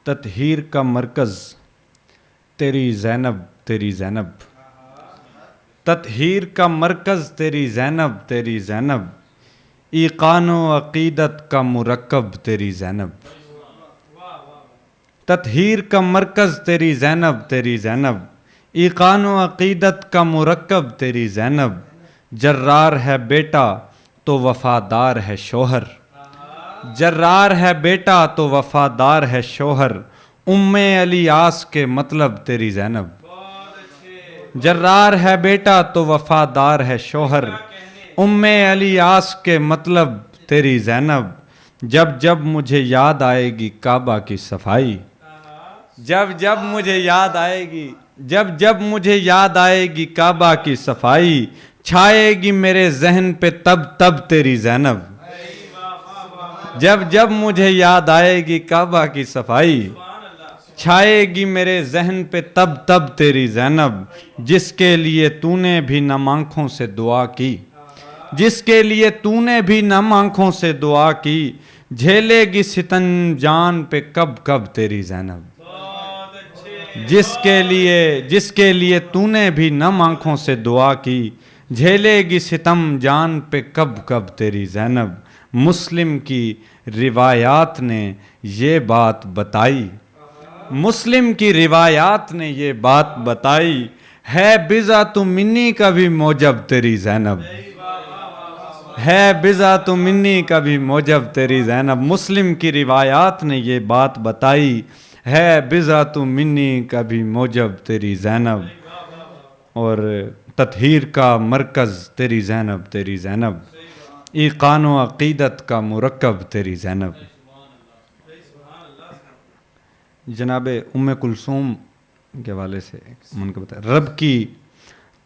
تطہیر کا مرکز تیری زینب تیری زینب، تطہیر کا مرکز تیری زینب تیری زینب، ایقان و عقیدت کا مرکب تیری زینب، تطہیر کا مرکز تیری زینب تیری زینب، ایقان و عقیدت کا مرکب تیری زینب، جرار ہے بیٹا تو وفادار ہے شوہر، جرار ہے بیٹا تو وفادار ہے شوہر، ام الیاس کے مطلب تیری زینب، جرار ہے بیٹا تو وفادار ہے شوہر، ام الیاس کے مطلب تیری زینب، جب جب مجھے یاد آئے گی کعبہ کی صفائی، جب جب مجھے یاد آئے گی، جب جب مجھے یاد آئے گی کعبہ کی صفائی، چھائے گی میرے ذہن پہ تب تب تیری زینب، جب جب مجھے یاد آئے گی کعبہ کی صفائی، چھائے گی میرے ذہن پہ تب تب تیری زینب، جس کے لیے تو نے بھی نم آنکھوں سے دعا کی، جس کے لیے تو نے بھی نم آنکھوں سے دعا کی، جھیلے گی ستم جان پہ کب کب تیری زینب، جس کے لیے تو نے بھی نم آنکھوں سے دعا کی، جھیلے گی ستم جان پہ کب کب تیری زینب، مسلم کی روایات نے یہ بات بتائی، مسلم کی روایات نے یہ بات بتائی، ہے بضعۃ منی کا بھی موجب تیری زینب، ہے بضعۃ منی کا بھی موجب تیری زینب، مسلم کی روایات نے یہ بات بتائی، ہے بضعۃ منی کا بھی موجب تیری زینب، اور تطہیر کا مرکز تیری زینب تیری زینب، ایقان و عقیدت کا مرکب تیری زینب۔ جناب ام کلثوم کے حوالے سے من کو بتایا، رب کی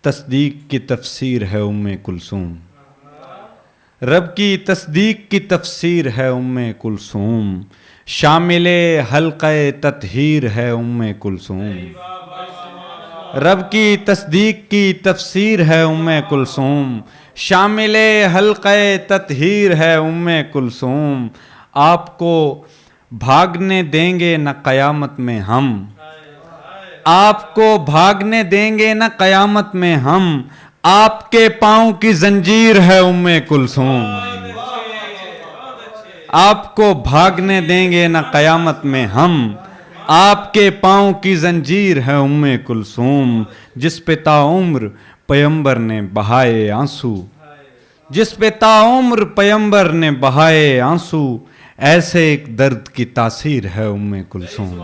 تصدیق کی تفسیر ہے ام کلثوم، رب کی تصدیق کی تفسیر ہے ام کلثوم، شامل حلقہ تطہیر ہے ام کلثوم، رب کی تصدیق کی تفسیر ہے ام کلثوم، شامل حلقہ تطہیر ہے ام کلثوم، آپ کو بھاگنے دیں گے نہ قیامت میں ہم، آپ کو بھاگنے دیں گے نہ قیامت میں ہم، آپ کے پاؤں کی زنجیر ہے ام کلثوم، آپ کو بھاگنے دیں گے نہ قیامت میں ہم، آپ کے پاؤں کی زنجیر ہے ام کلثوم، جس پہ تاعمر پیمبر نے بہائے آنسو، جس پہ تاعمر پیمبر نے بہائے آنسو، ایسے ایک درد کی تاثیر ہے ام کلثوم،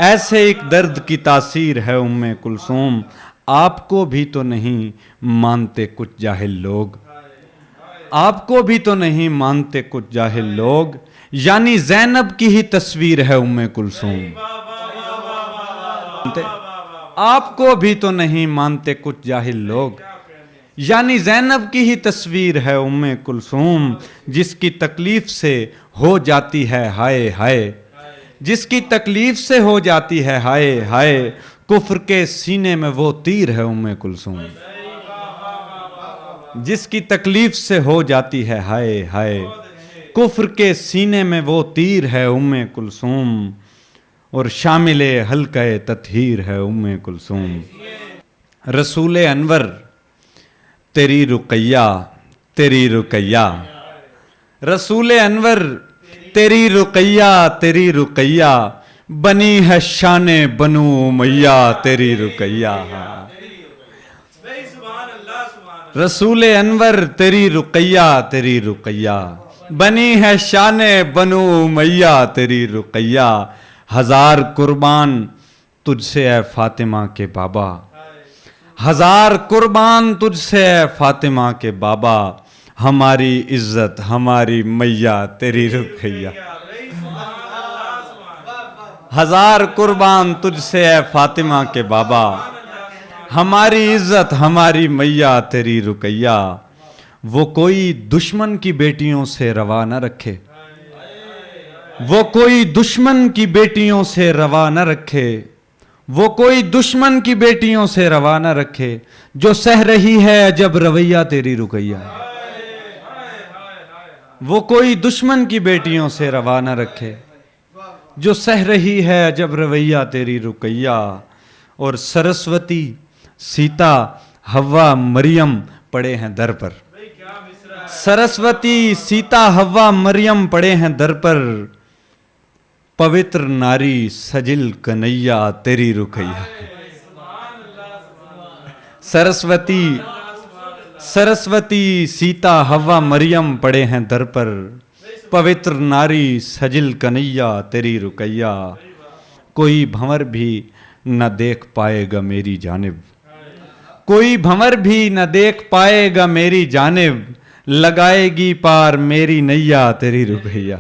ایسے ایک درد کی تاثیر ہے ام کلثوم، آپ کو بھی تو نہیں مانتے کچھ جاہل لوگ، آپ کو بھی تو نہیں مانتے کچھ جاہل لوگ، یعنی زینب کی ہی تصویر ہے ام کلثوم، آپ کو بھی تو نہیں مانتے کچھ جاہل لوگ، یعنی زینب کی ہی تصویر ہے ام کلثوم، جس کی تکلیف سے ہو جاتی ہے ہائے ہائے، جس کی تکلیف سے ہو جاتی ہے ہائے ہائے، کفر کے سینے میں وہ تیر ہے ام کلثوم، جس کی تکلیف سے ہو جاتی ہے ہائے ہائے، کفر کے سینے میں وہ تیر ہے ام کلثوم، اور شامل حلقہ تطہیر ہے ام کلثوم، رسول انور تیری رقیہ تیری رقیہ، رسول انور تیری رقیہ تیری رقیہ، بنی ہے شان بنو امیہ تیری رقیہ، رسول انور تیری رقیہ تیری رقیہ، بنی ہے شان بنو امیہ تیری رقیہ، ہزار قربان تجھ سے اے فاطمہ کے بابا، ہزار قربان تجھ سے اے فاطمہ کے بابا، ہماری عزت ہماری میہ تیری رقیہ، ہزار قربان تجھ سے اے فاطمہ کے بابا، ہماری عزت ہماری میہ تیری رقیہ، وہ کوئی دشمن کی بیٹیوں سے روا نہ رکھے، وہ کوئی دشمن کی بیٹیوں سے روا نہ رکھے، وہ کوئی دشمن کی بیٹیوں سے روا نہ رکھے، جو سہ رہی ہے عجب رویہ تیری رقیہ، وہ کوئی دشمن کی بیٹیوں سے روا نہ رکھے، جو سہ رہی ہے جب رویہ تیری رقیہ، اور سرسوتی سیتا حوا مریم پڑے ہیں در پر، سرسوتی سیتا حوا مریم پڑے ہیں در پر، پوتر ناری سجل کنیا تیری رقیہ۔ سرسوتی سیتا حوا مریم پڑے ہیں در پر، پوتر ناری سجل کنیا تیری رقیہ، کوئی بھنور بھی نہ دیکھ پائے گا میری جانب، کوئی بھنور بھی نہ دیکھ پائے گا میری جانب، لگائے گی پار میری نیا تیری رقیہ،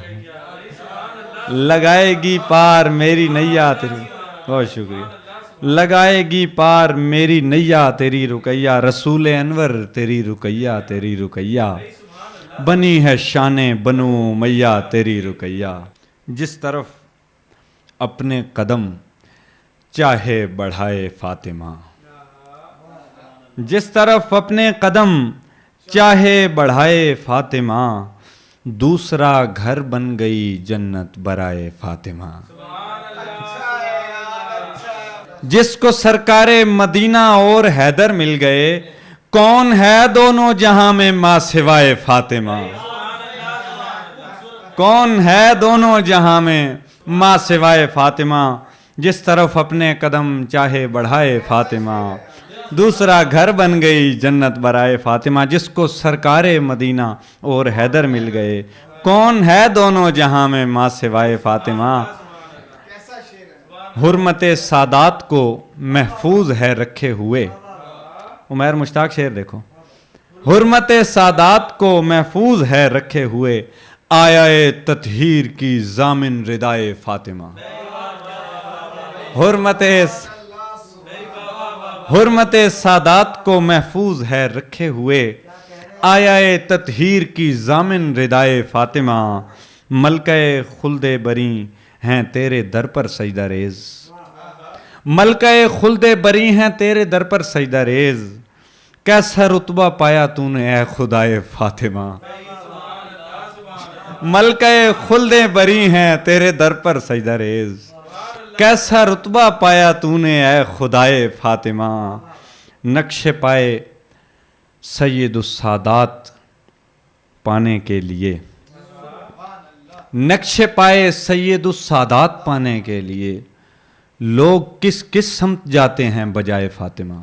لگائے گی پار میری نیا تیری، بہت شکریہ، لگائے گی پار میری نیا تیری رقیہ، رسول انور تیری رقیہ تیری رقیہ، بنی ہے شان بنو امیہ تیری رقیہ، جس طرف اپنے قدم چاہے بڑھائے فاطمہ، جس طرف اپنے قدم چاہے بڑھائے فاطمہ، دوسرا گھر بن گئی جنت برائے فاطمہ، جس کو سرکار مدینہ اور حیدر مل گئے، کون ہے دونوں جہاں میں ماں سوائے فاطمہ، کون ہے دونوں جہاں میں ماں سوائے فاطمہ، جس طرف اپنے قدم چاہے بڑھائے فاطمہ، دوسرا گھر بن گئی جنت برائے فاطمہ، جس کو سرکار مدینہ اور حیدر مل گئے، کون ہے دونوں جہاں میں ماں سوائے فاطمہ، حرمت سادات کو محفوظ ہے رکھے ہوئے، عمیر مشتاق شعر دیکھو، حرمت سادات کو محفوظ ہے رکھے ہوئے، آیا تطہیر کی ضامن ردائے فاطمہ، حرمت سادات کو محفوظ ہے رکھے ہوئے، آیا تطہیر کی ضامن ردائے فاطمہ، ملکہ خلد بری ہیں تیرے در پر سجدہ ریز، ملکہ خلد بری ہیں تیرے در پر سجدہ ریز، کیسا رتبہ پایا تو نے اے خدائے فاطمہ، ملکہ خلد بری ہیں تیرے در پر سجدہ ریز، کیسا رتبہ پایا تو نے اے خدائے فاطمہ، نقش پائے سید السادات پانے کے لیے، نقش پائے سید السادات پانے کے لیے، لوگ کس کس سمت جاتے ہیں بجائے فاطمہ،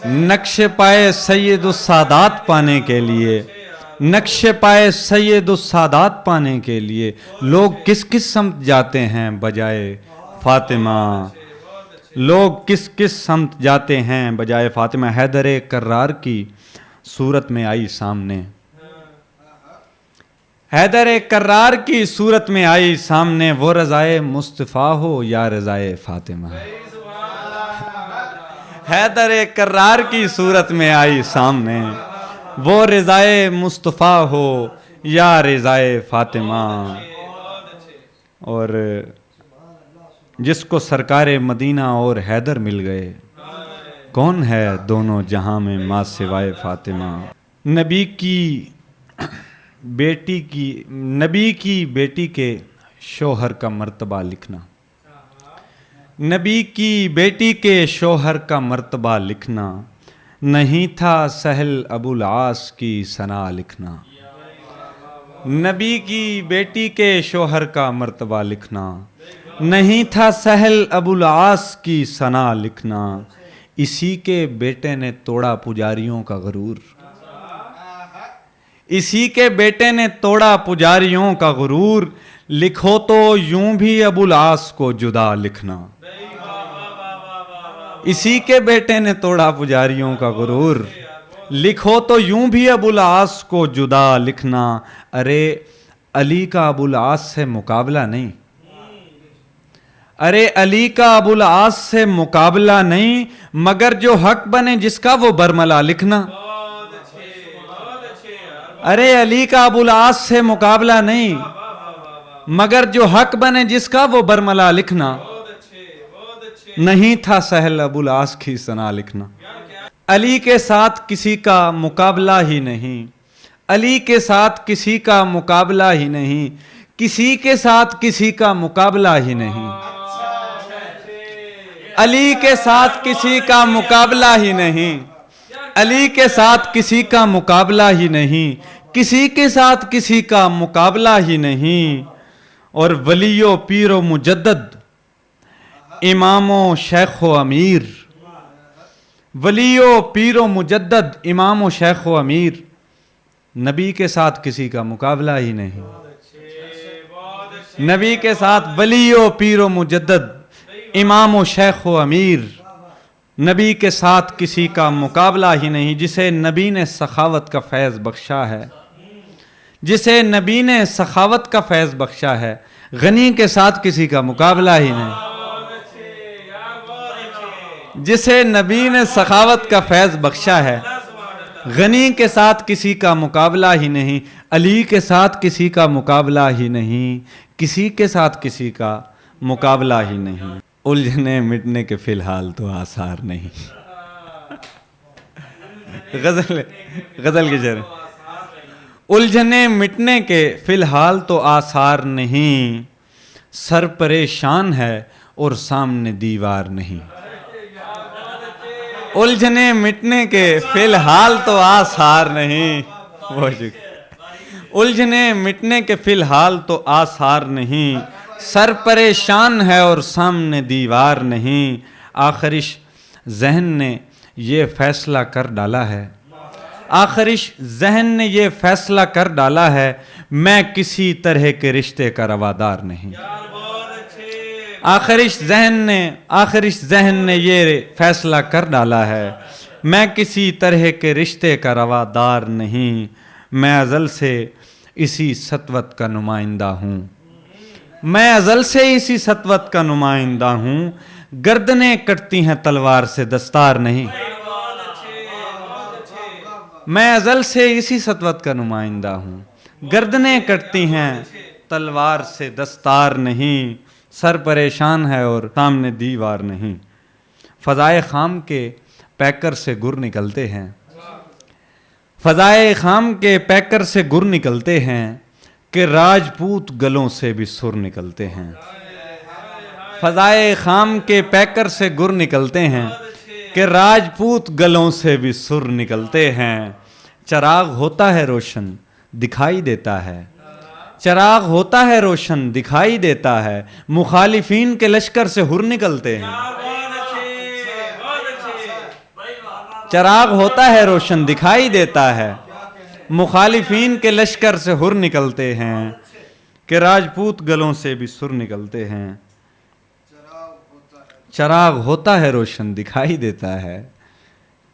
نقش پائے سید السادات پانے کے لیے، نقش پائے سید السادات پانے کے لیے، لوگ کس کس سمت جاتے ہیں بجائے فاطمہ، لوگ کس کس سمت جاتے ہیں بجائے فاطمہ، حیدر کرار کی صورت میں آئی سامنے، حیدر کرار کی صورت میں آئی سامنے، وہ رضائے مصطفیٰ ہو یا رضائے فاطمہ، حیدر کرار کی صورت میں آئی سامنے، وہ رضائے مصطفیٰ ہو یا رضائے فاطمہ، اور جس کو سرکار مدینہ اور حیدر مل گئے، کون ہے دونوں جہاں میں ماں سوائے فاطمہ، نبی کی بیٹی کے شوہر کا مرتبہ لکھنا، نبی کی بیٹی کے شوہر کا مرتبہ لکھنا، نہیں تھا سہل ابو العاص کی ثنا لکھنا، نبی کی بیٹی کے شوہر کا مرتبہ لکھنا، نہیں تھا سہل ابو العاص کی ثنا لکھنا، اسی کے بیٹے نے توڑا پجاریوں کا غرور، اسی کے بیٹے نے توڑا پجاریوں کا غرور، لکھو تو یوں بھی ابو العاص کو جدا لکھنا، اسی کے بیٹے نے توڑا پجاریوں کا غرور، لکھو تو یوں بھی ابو العاص کو جدا لکھنا، ارے علی کا ابو العاص سے مقابلہ نہیں، ارے علی کا ابو العاص سے مقابلہ نہیں، مگر جو حق بنے جس کا وہ برملا لکھنا، ارے علی کا ابو العاص سے مقابلہ نہیں، مگر جو حق بنے جس کا وہ برملا لکھنا، نہیں تھا سہل ابو العاص کی ثنا لکھنا، علی کے ساتھ کسی کا مقابلہ ہی نہیں، علی کے ساتھ کسی کا مقابلہ ہی نہیں، کسی کے ساتھ کسی کا مقابلہ ہی نہیں، علی کے ساتھ کسی کا مقابلہ ہی نہیں، علی کے ساتھ کسی کا مقابلہ ہی نہیں، کسی کے ساتھ کسی کا مقابلہ ہی نہیں، اور ولی و پیر و مجدد امام و شیخ و امیر، ولی و پیر و مجدد امام و شیخ و امیر، نبی کے ساتھ کسی کا مقابلہ ہی نہیں، نبی کے ساتھ ولی و پیر و مجدد امام و شیخ و امیر، نبی کے ساتھ کسی کا مقابلہ ہی نہیں، جسے نبی نے سخاوت کا فیض بخشا ہے، جسے نبی نے سخاوت کا فیض بخشا ہے، غنی کے ساتھ کسی کا مقابلہ ہی نہیں، جسے نبی نے سخاوت کا فیض بخشا ہے، غنی کے ساتھ کسی کا مقابلہ ہی نہیں، علی کے ساتھ کسی کا مقابلہ ہی نہیں، کسی کے ساتھ کسی کا مقابلہ ہی نہیں، الجھنے مٹنے کے فی الحال تو آثار نہیں۔ غزل کی شعر، الجھنے مٹنے کے فی الحال تو آثار نہیں، سر پریشان ہے اور سامنے دیوار نہیں، الجھنے مٹنے کے فی الحال تو آثار نہیں، الجھنے مٹنے کے فی الحال تو آثار نہیں، سر پریشان ہے اور سامنے دیوار نہیں، آخرش ذہن نے یہ فیصلہ کر ڈالا ہے، آخرش ذہن نے یہ فیصلہ کر ڈالا ہے، میں کسی طرح کے رشتے کا روادار نہیں، آخرش ذہن نے یہ فیصلہ کر ڈالا ہے، میں کسی طرح کے رشتے کا روادار نہیں، میں ازل سے اسی سطوت کا نمائندہ ہوں، میں ازل سے اسی سطوت کا نمائندہ ہوں، گردنیں کٹتی ہیں تلوار سے دستار نہیں، میں ازل سے اسی سطوت کا نمائندہ ہوں، گردنیں کٹتی ہیں تلوار سے دستار نہیں، سر پریشان ہے اور سامنے دیوار نہیں، فضائے خام کے پیکر سے گر نکلتے ہیں، فضائے خام کے پیکر سے گر نکلتے ہیں، کہ راجپوت گلوں سے بھی سر نکلتے ہیں، فضائے خام کے پیکر سے گر نکلتے ہیں، کہ راجپوت گلوں سے بھی سر نکلتے ہیں، چراغ ہوتا ہے روشن دکھائی دیتا ہے، چراغ ہوتا ہے روشن دکھائی دیتا ہے، مخالفین کے لشکر سے ہر نکلتے ہیں، چراغ ہوتا ہے روشن دکھائی دیتا ہے، مخالفین کے لشکر سے ہر نکلتے ہیں، کہ راجپوت گلوں سے بھی سر نکلتے ہیں، چراغ ہوتا ہے روشن دکھائی دیتا ہے،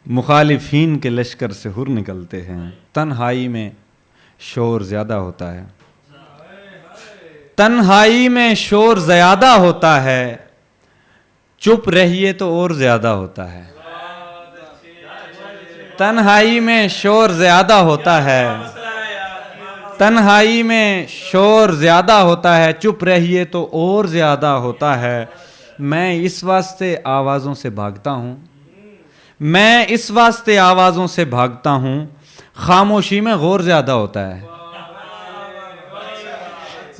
مخالفین کے لشکر سے ہر نکلتے ہیں، تنہائی میں شور زیادہ ہوتا ہے، تنہائی میں شور زیادہ ہوتا ہے، چپ رہیے تو اور زیادہ ہوتا ہے، تنہائی میں شور زیادہ ہوتا ہے، تنہائی میں شور زیادہ ہوتا ہے، چپ رہیے تو اور زیادہ ہوتا ہے، میں اس واسطے آوازوں سے بھاگتا ہوں، میں اس واسطے آوازوں سے بھاگتا ہوں، خاموشی میں غور زیادہ ہوتا ہے،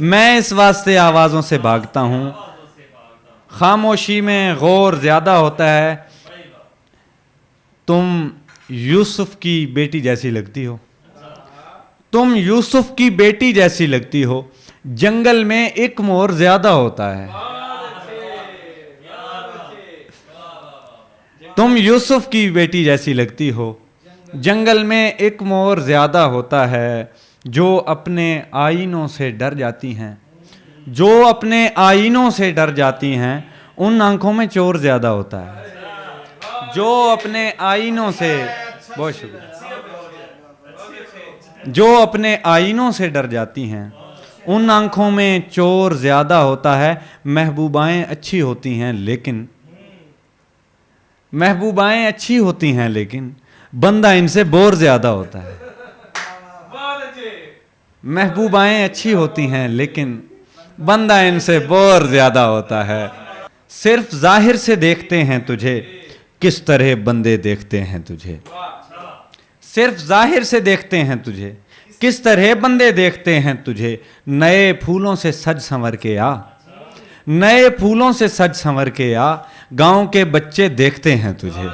میں اس واسطے آوازوں سے بھاگتا ہوں، خاموشی میں غور زیادہ ہوتا ہے، تم یوسف کی بیٹی جیسی لگتی ہو، تم یوسف کی بیٹی جیسی لگتی ہو، جنگل میں ایک مور زیادہ ہوتا ہے، تم یوسف کی بیٹی جیسی لگتی ہو، جنگل میں ایک مور زیادہ ہوتا ہے، جو اپنے آئینوں سے ڈر جاتی ہیں، جو اپنے آئینوں سے ڈر جاتی ہیں، ان آنکھوں میں چور زیادہ ہوتا ہے، جو اپنے آئینوں سے، بہت شکریہ، جو اپنے آئینوں سے ڈر جاتی ہیں، ان آنکھوں میں چور زیادہ ہوتا ہے، محبوبائیں اچھی ہوتی ہیں لیکن محبوبائیں اچھی ہوتی ہیں لیکن بندہ ان سے بور زیادہ ہوتا ہے، محبوبائیں اچھی ہوتی ہیں لیکن بندہ ان سے بور زیادہ ہوتا ہے، صرف ظاہر سے دیکھتے ہیں تجھے، کس طرح بندے دیکھتے ہیں تجھے، صرف ظاہر سے دیکھتے ہیں تجھے، کس طرح بندے دیکھتے ہیں تجھے، نئے پھولوں سے سج سنور کے آ، نئے پھولوں سے سج سنور کے آ، گاؤں کے بچے دیکھتے ہیں تجھے،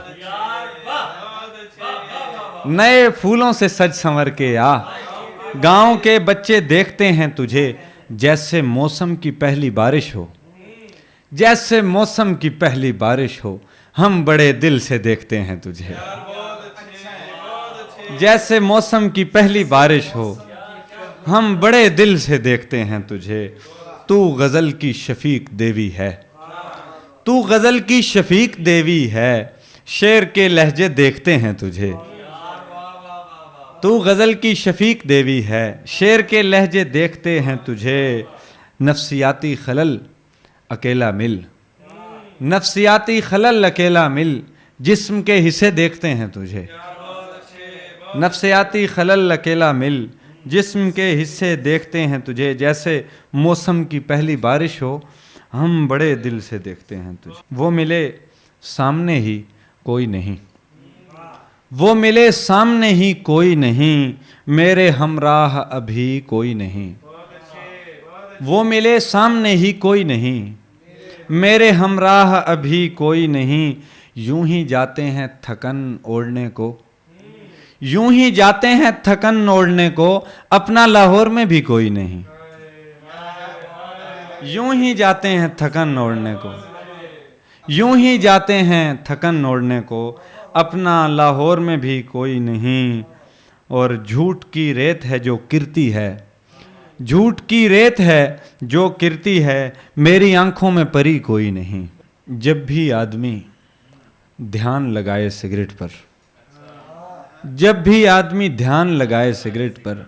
نئے پھولوں سے سج سنور کے آ، گاؤں کے بچے دیکھتے ہیں تجھے، جیسے موسم کی پہلی بارش ہو، جیسے موسم کی پہلی بارش ہو، ہم بڑے دل سے دیکھتے ہیں تجھے، جیسے موسم کی پہلی بارش ہو، ہم بڑے دل سے دیکھتے ہیں تجھے، تو غزل کی شفیق دیوی ہے، تو غزل کی شفیق دیوی ہے، شعر کے لہجے دیکھتے ہیں تجھے، تو غزل کی شفیق دیوی ہے، شعر کے لہجے دیکھتے ہیں تجھے، نفسیاتی خلل اکیلا مل، نفسیاتی خلل اکیلا مل، جسم کے حصے دیکھتے ہیں تجھے، نفسیاتی خلل اکیلا مل، جسم کے حصے دیکھتے ہیں تجھے، جیسے موسم کی پہلی بارش ہو، ہم بڑے دل سے دیکھتے ہیں تجھے، وہ ملے سامنے ہی کوئی نہیں، وہ ملے سامنے ہی کوئی نہیں، میرے ہمراہ ابھی کوئی نہیں، وہ ملے سامنے ہی کوئی نہیں، میرے ہمراہ ابھی کوئی نہیں، یوں ہی جاتے ہیں تھکن اوڑھنے کو، یوں ہی جاتے ہیں تھکن اوڑھنے کو، اپنا لاہور میں بھی کوئی نہیں، یوں ہی جاتے ہیں تھکن اوڑھنے کو، یوں ہی جاتے ہیں تھکن اوڑھنے کو، اپنا لاہور میں بھی کوئی نہیں، اور جھوٹ کی ریت ہے جو کرتی ہے، جھوٹ کی ریت ہے جو کرتی ہے، میری آنکھوں میں پری کوئی نہیں، جب بھی آدمی دھیان لگائے سگریٹ پر، جب بھی آدمی دھیان لگائے سگریٹ پر،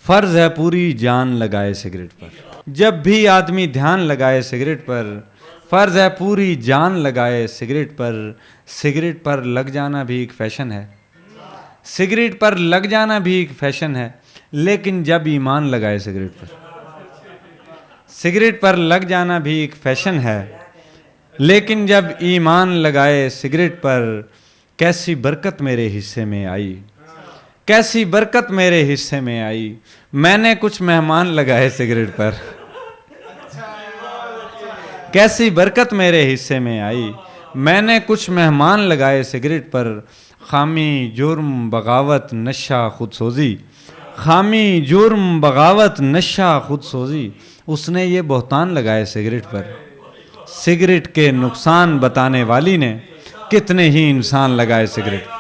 فرض ہے پوری جان لگائے سگریٹ پر، جب بھی آدمی دھیان لگائے سگریٹ پر، فرض ہے پوری جان لگائے سگریٹ پر، سگریٹ پر لگ جانا بھی ایک فیشن ہے، سگریٹ پر لگ جانا بھی ایک فیشن ہے، لیکن جب ایمان لگائے سگریٹ پر، سگریٹ پر لگ جانا بھی ایک فیشن ہے، لیکن جب ایمان لگائے سگریٹ پر، کیسی برکت میرے حصے میں آئی، کیسی برکت میرے حصے میں آئی، میں نے کچھ مہمان لگائے سگریٹ پر، کیسی برکت میرے حصے میں آئی، میں نے کچھ مہمان لگائے سگریٹ پر، خامی جرم بغاوت نشہ خود سوزی، خامی جرم بغاوت نشہ خود سوزی، اس نے یہ بہتان لگائے سگریٹ پر، سگریٹ کے نقصان بتانے والی نے کتنے ہی انسان لگائے سگریٹ پر۔